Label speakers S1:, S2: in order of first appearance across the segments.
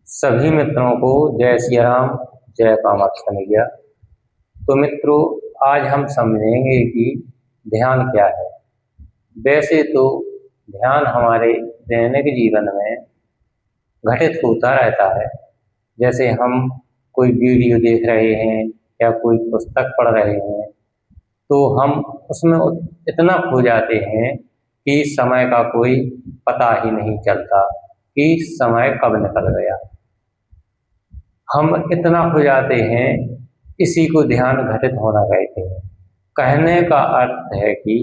S1: सभी मित्रों को जय श्री राम, जय कामाख्या मैया। तो मित्रों, आज हम समझेंगे कि ध्यान क्या है। वैसे तो ध्यान हमारे दैनिक जीवन में घटित होता रहता है। जैसे हम कोई वीडियो देख रहे हैं या कोई पुस्तक पढ़ रहे हैं तो हम उसमें इतना खो जाते हैं कि समय का कोई पता ही नहीं चलता कि समय कब निकल गया। हम इतना हो जाते हैं, इसी को ध्यान घटित होना कहते हैं। कहने का अर्थ है कि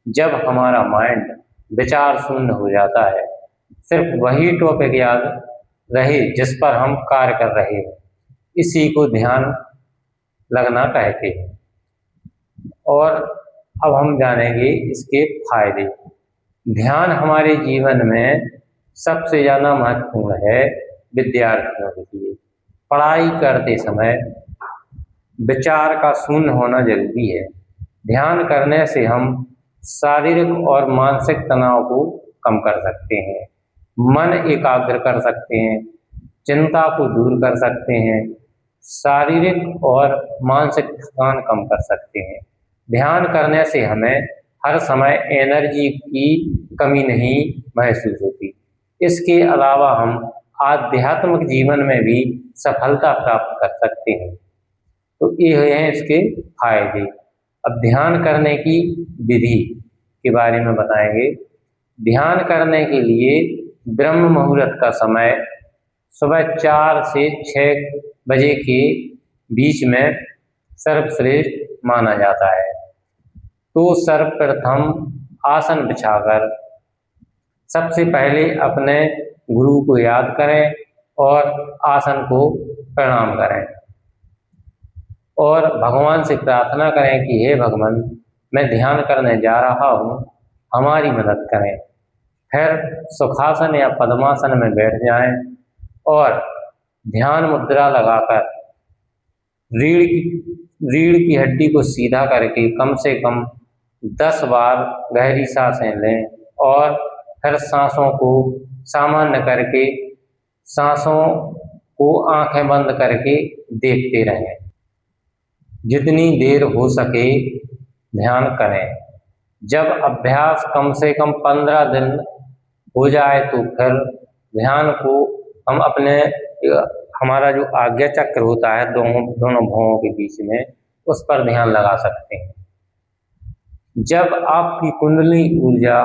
S1: जब हमारा माइंड विचार शून्य हो जाता है, सिर्फ वही टॉपिक याद रहे जिस पर हम कार्य कर रहे हैं, इसी को ध्यान लगना कहते हैं। और अब हम जानेंगे इसके फायदे। ध्यान हमारे जीवन में सबसे ज़्यादा महत्वपूर्ण है विद्यार्थियों के लिए। पढ़ाई करते समय विचार का शून्य होना जरूरी है। ध्यान करने से हम शारीरिक और मानसिक तनाव को कम कर सकते हैं, मन एकाग्र कर सकते हैं, चिंता को दूर कर सकते हैं, शारीरिक और मानसिक थकान कम कर सकते हैं। ध्यान करने से हमें हर समय एनर्जी की कमी नहीं महसूस होती। इसके अलावा हम आध्यात्मिक जीवन में भी सफलता प्राप्त कर सकते हैं। तो ये हैं इसके फायदे। अब ध्यान करने की विधि के बारे में बताएंगे। ध्यान करने के लिए ब्रह्म मुहूर्त का समय सुबह 4 से 6 बजे के बीच में सर्वश्रेष्ठ माना जाता है। तो सर्वप्रथम आसन बिछाकर सबसे पहले अपने गुरु को याद करें और आसन को प्रणाम करें और भगवान से प्रार्थना करें कि हे भगवान, मैं ध्यान करने जा रहा हूँ, हमारी मदद करें। फिर सुखासन या पद्मासन में बैठ जाएं और ध्यान मुद्रा लगाकर रीढ़ की हड्डी को सीधा करके कम से कम 10 बार गहरी सांसें लें और फिर सांसों को सामान्य करके सांसों को आंखें बंद करके देखते रहें। जितनी देर हो सके ध्यान करें। जब अभ्यास कम से कम 15 दिन हो जाए तो फिर ध्यान को हम हमारा जो आज्ञा चक्र होता है दोनों भुवों के बीच में, उस पर ध्यान लगा सकते हैं। जब आपकी कुंडली ऊर्जा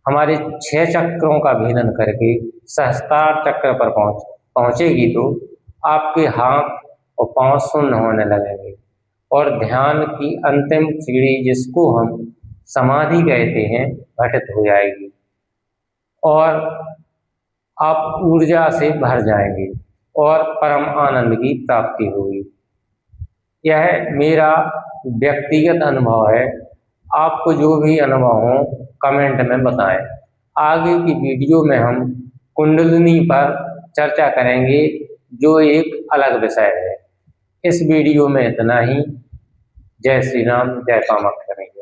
S1: हमारे 6 चक्रों का भेदन करके सहस्त्रार चक्र पर पहुंचेगी तो आपके हाथ और पांव शून्य होने लगेंगे और ध्यान की अंतिम सीढ़ी, जिसको हम समाधि कहते हैं, घटित हो जाएगी और आप ऊर्जा से भर जाएंगे और परम आनंद की प्राप्ति होगी। यह मेरा व्यक्तिगत अनुभव है। आपको जो भी अनुभव हो कमेंट में बताएं। आगे की वीडियो में हम कुंडलिनी पर चर्चा करेंगे, जो एक अलग विषय है। इस वीडियो में इतना ही। जय श्री राम, जय कामाख्या मैया।